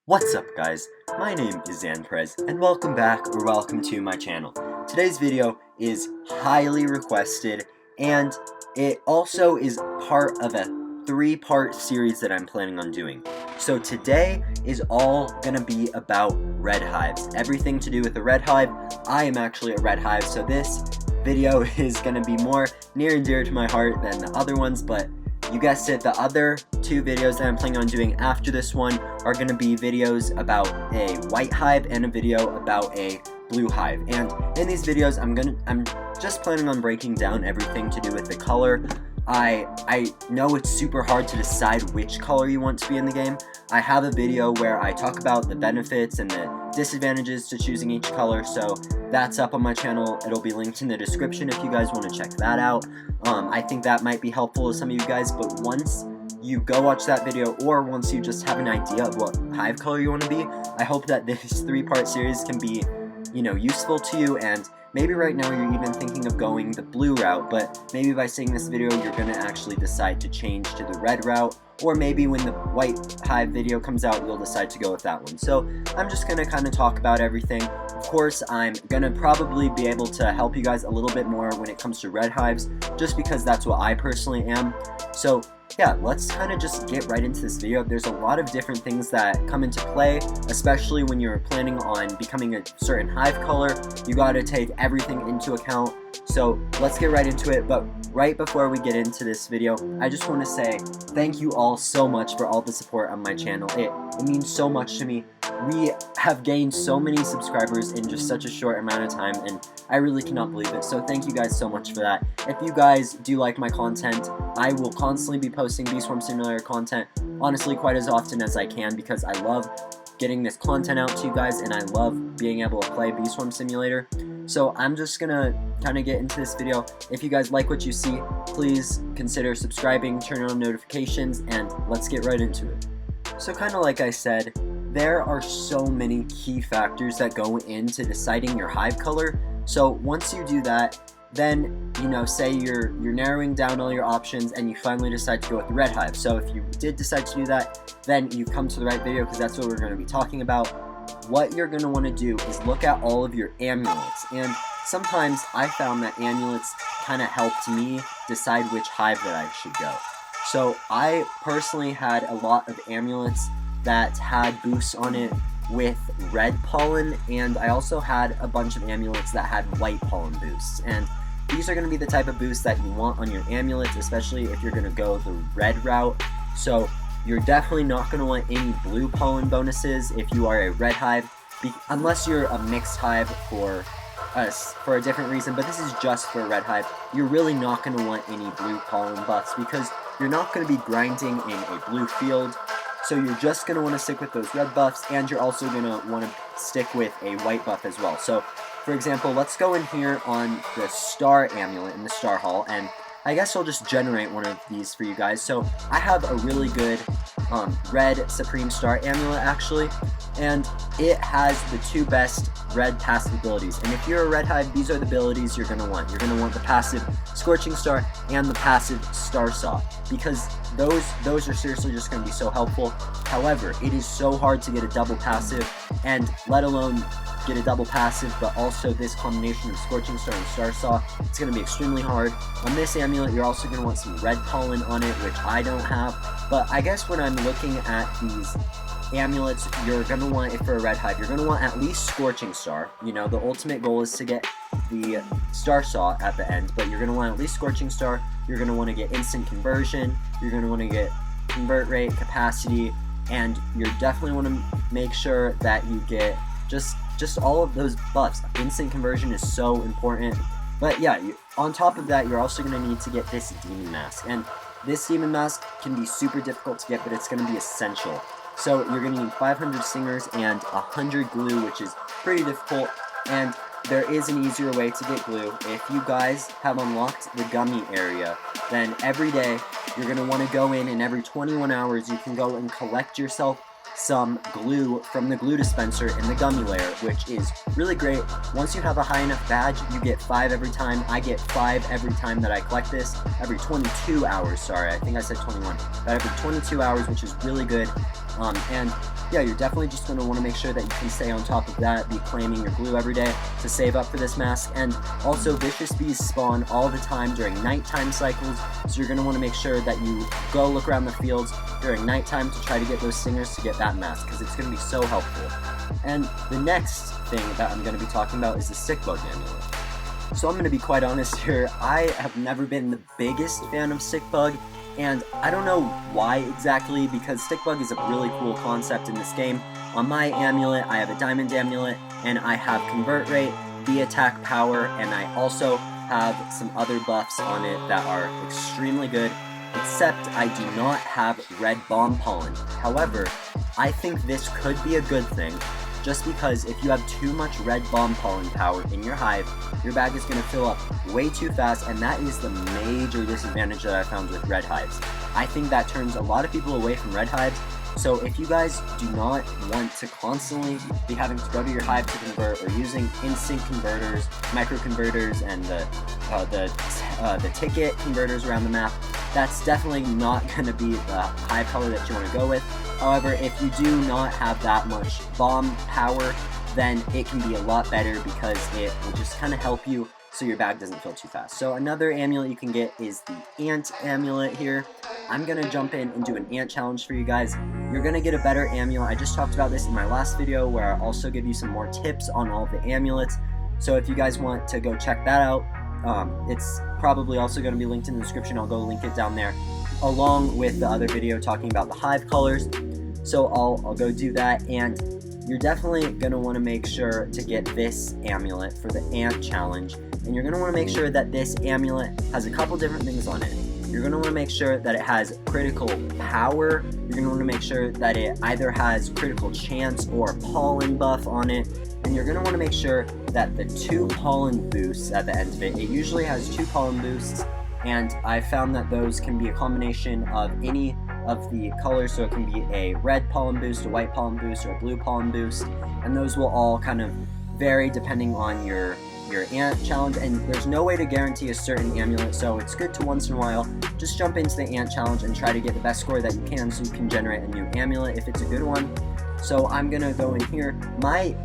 What's up guys, my name is Zanprez and welcome back or welcome to my channel. Today's video is highly requested and it also is part of a 3-part series that I'm planning on doing. So today is all gonna be about red hives, everything to do with the red hive. I am actually a red hive, so this video is gonna be more near and dear to my heart than the other ones, but you guessed it, the other 2 videos that I'm planning on doing after this one are going to be videos about a white hive and a video about a blue hive. And in these videos, I'm just planning on breaking down everything to do with the color. I know it's super hard to decide which color you want to be in the game. I have a video where I talk about the benefits and the disadvantages to choosing each color, so that's up on my channel. It'll be linked in the description if you guys want to check that out. I think that might be helpful to some of you guys, but once you go watch that video, or once you just have an idea of what hive color you want to be, I hope that this 3-part series can be, useful to you. And maybe right now you're even thinking of going the blue route, but maybe by seeing this video you're going to actually decide to change to the red route, or maybe when the white hive video comes out you'll decide to go with that one. So I'm just going to kind of talk about everything. Of course, I'm going to probably be able to help you guys a little bit more when it comes to red hives, just because that's what I personally am. So yeah, let's kind of just get right into this video. There's a lot of different things that come into play, especially when you're planning on becoming a certain hive color. You got to take everything into account. So let's get right into it. But right before we get into this video, I just want to say thank you all so much for all the support on my channel. It means so much to me. We have gained so many subscribers in just such a short amount of time, and I really cannot believe it. So thank you guys so much for that. If you guys do like my content, I will constantly be posting Beachz Simulator content, honestly quite as often as I can, because I love getting this content out to you guys and I love being able to play Beachz Simulator. So I'm just gonna kind of get into this video. If you guys like what you see, please consider subscribing, turn on notifications, and let's get right into it. So kind of like I said, there are so many key factors that go into deciding your hive color. So once you do that, then say you're narrowing down all your options and you finally decide to go with the red hive. So if you did decide to do that, then you've come to the right video, because that's what we're going to be talking about. What you're going to want to do is look at all of your amulets, and sometimes I found that amulets kind of helped me decide which hive that I should go. So I personally had a lot of amulets that had boosts on it with red pollen, and I also had a bunch of amulets that had white pollen boosts. And these are going to be the type of boosts that you want on your amulets, especially if you're going to go the red route. So you're definitely not going to want any blue pollen bonuses if you are a red hive, unless you're a mixed hive for a different reason, but this is just for a red hive. You're really not going to want any blue pollen buffs, because you're not going to be grinding in a blue field. So you're just going to want to stick with those red buffs, and you're also going to want to stick with a white buff as well. So for example, let's go in here on the star amulet in the star hall, and I guess I'll just generate one of these for you guys. So I have a really good red supreme star amulet actually, and it has the 2 best red passive abilities. And if you're a red hive, these are the abilities you're going to want. You're going to want the passive Scorching Star and the passive Star Saw, because those are seriously just going to be so helpful. However, it is so hard to get a double passive, and let alone get a double passive, but also this combination of Scorching Star and Star Saw, it's going to be extremely hard. On this amulet, you're also going to want some red pollen on it, which I don't have. But I guess when I'm looking at these amulets, you're going to want, if for a red hive, you're going to want at least Scorching Star. The ultimate goal is to get the Star Saw at the end, but you're going to want at least Scorching Star. You're going to want to get instant conversion, you're going to want to get convert rate, capacity, and you definitely want to make sure that you get just all of those buffs. Instant conversion is so important. But yeah, on top of that, you're also going to need to get this Demon Mask, and this Demon Mask can be super difficult to get, but it's going to be essential. So you're going to need 500 stingers and 100 glue, which is pretty difficult, and there is an easier way to get glue. If you guys have unlocked the gummy area, then every day you're going to want to go in, and every 21 hours you can go and collect yourself some glue from the glue dispenser in the gummy layer, which is really great. Once you have a high enough badge, you get 5 every time. I get 5 every time that I collect this. Every 22 hours, sorry, I think I said 21. But every 22 hours, which is really good. And yeah, you're definitely just going to want to make sure that you can stay on top of that, be claiming your glue every day to save up for this mask. And also, vicious bees spawn all the time during nighttime cycles, so you're going to want to make sure that you go look around the fields during nighttime to try to get those stingers to get that mask, because it's going to be so helpful. And the next thing that I'm going to be talking about is the sick bug amulet. So I'm going to be quite honest here, I have never been the biggest fan of sick bug, and I don't know why exactly, because stick bug is a really cool concept in this game. On my amulet, I have a diamond amulet, and I have convert rate, bee attack power, and I also have some other buffs on it that are extremely good, except I do not have red bomb pollen. However, I think this could be a good thing, just because if you have too much red bomb pollen power in your hive, your bag is going to fill up way too fast, and that is the major disadvantage that I found with red hives. I think that turns a lot of people away from red hives, so if you guys do not want to constantly be having to go to your hive to convert, or using instant converters, micro converters, and the ticket converters around the map, that's definitely not going to be the hive color that you want to go with. However, if you do not have that much bomb power, then it can be a lot better, because it will just kind of help you so your bag doesn't fill too fast. So another amulet you can get is the ant amulet here. I'm going to jump in and do an ant challenge for you guys. You're going to get a better amulet. I just talked about this in my last video, where I also give you some more tips on all of the amulets. So if you guys want to go check that out, it's probably also going to be linked in the description. I'll go link it down there, along with the other video talking about the hive colors. So I'll go do that, and you're definitely going to want to make sure to get this amulet for the ant challenge, and you're going to want to make sure that this amulet has a couple different things on it. You're going to want to make sure that it has critical power. You're going to want to make sure that it either has critical chance or pollen buff on it, and you're going to want to make sure that the 2 pollen boosts at the end of it usually has 2 pollen boosts, and I found that those can be a combination of any of the colors, so it can be a red pollen boost, a white pollen boost, or a blue pollen boost, and those will all kind of vary depending on your ant challenge, and there's no way to guarantee a certain amulet, so it's good to once in a while just jump into the ant challenge and try to get the best score that you can, so you can generate a new amulet if it's a good one. So I'm gonna go in here. My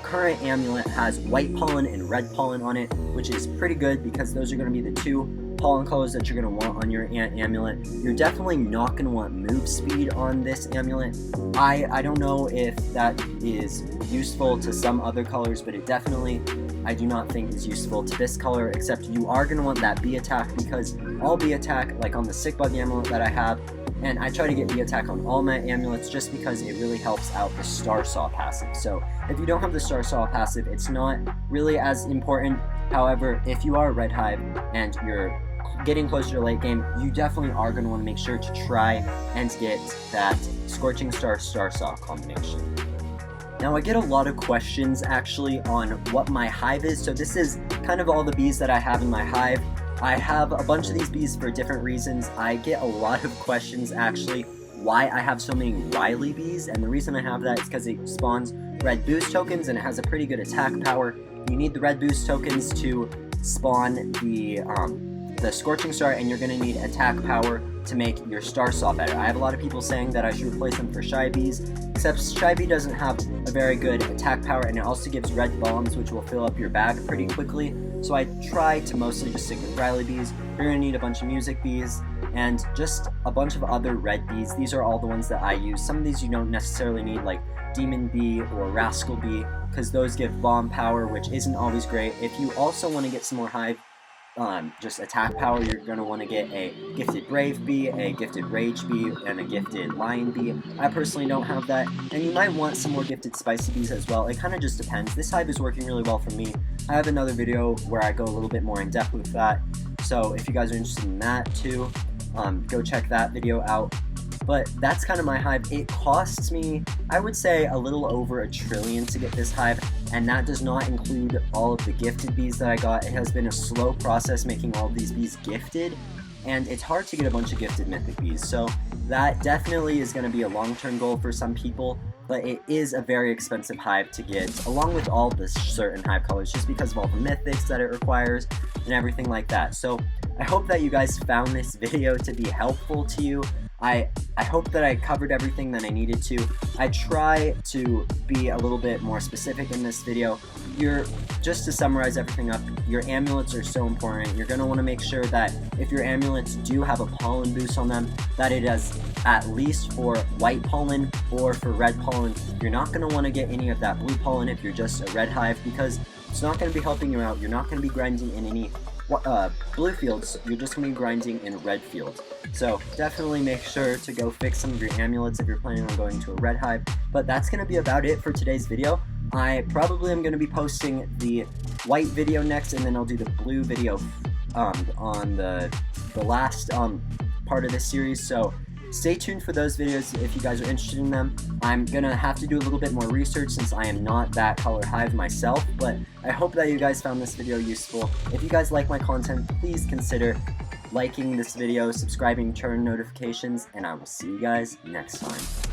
current amulet has white pollen and red pollen on it, which is pretty good, because those are going to be the 2 pollen colors that you're going to want on your ant amulet. You're definitely not going to want move speed on this amulet. I don't know if that is useful to some other colors, but it definitely, I do not think is useful to this color, except you are going to want that bee attack, because all bee attack, like on the sick bug amulet that I have, and I try to get bee attack on all my amulets just because it really helps out the star saw passive. So if you don't have the star saw passive, it's not really as important. However, if you are a red hive and you're getting closer to late game, you definitely are going to want to make sure to try and get that scorching star saw combination. Now, I get a lot of questions actually on what my hive is. So this is kind of all the bees that I have in my hive. I have a bunch of these bees for different reasons. I get a lot of questions actually why I have so many Riley bees, and the reason I have that is because it spawns red boost tokens and it has a pretty good attack power. You need the red boost tokens to spawn the scorching star, and you're going to need attack power to make your star saw better. I have a lot of people saying that I should replace them for shy bees, except shy bee doesn't have a very good attack power, and it also gives red bombs, which will fill up your bag pretty quickly. So I try to mostly just stick with Riley bees. You're going to need a bunch of music bees and just a bunch of other red bees. These are all the ones that I use. Some of these you don't necessarily need, like demon bee or rascal bee, because those give bomb power, which isn't always great. If you also want to get some more hive just attack power, you're going to want to get a gifted brave bee, a gifted rage bee, and a gifted lion bee. I personally don't have that, and you might want some more gifted spicy bees as well. It kind of just depends. This hive is working really well for me. I have another video where I go a little bit more in depth with that, so if you guys are interested in that too, go check that video out. But that's kind of my hive. It costs me, I would say, a little over $1 trillion to get this hive, and that does not include all of the gifted bees that I got. It has been a slow process making all of these bees gifted, and it's hard to get a bunch of gifted mythic bees, so that definitely is going to be a long-term goal for some people, but it is a very expensive hive to get, along with all the certain hive colors, just because of all the mythics that it requires and everything like that. So I hope that you guys found this video to be helpful to you. I hope that I covered everything that I needed to. I try to be a little bit more specific in this video. Just to summarize everything up, your amulets are so important. You're going to want to make sure that if your amulets do have a pollen boost on them, that it is at least for white pollen or for red pollen. You're not going to want to get any of that blue pollen if you're just a red hive, because it's not going to be helping you out. You're not going to be grinding in any blue fields. You're just going to be grinding in red fields. So definitely make sure to go fix some of your amulets if you're planning on going to a red hive. But that's going to be about it for today's video. I probably am going to be posting the white video next, and then I'll do the blue video on the last part of this series. So stay tuned for those videos if you guys are interested in them. I'm gonna have to do a little bit more research since I am not that color hive myself, but I hope that you guys found this video useful. If you guys like my content, please consider liking this video, subscribing, turn notifications, and I will see you guys next time.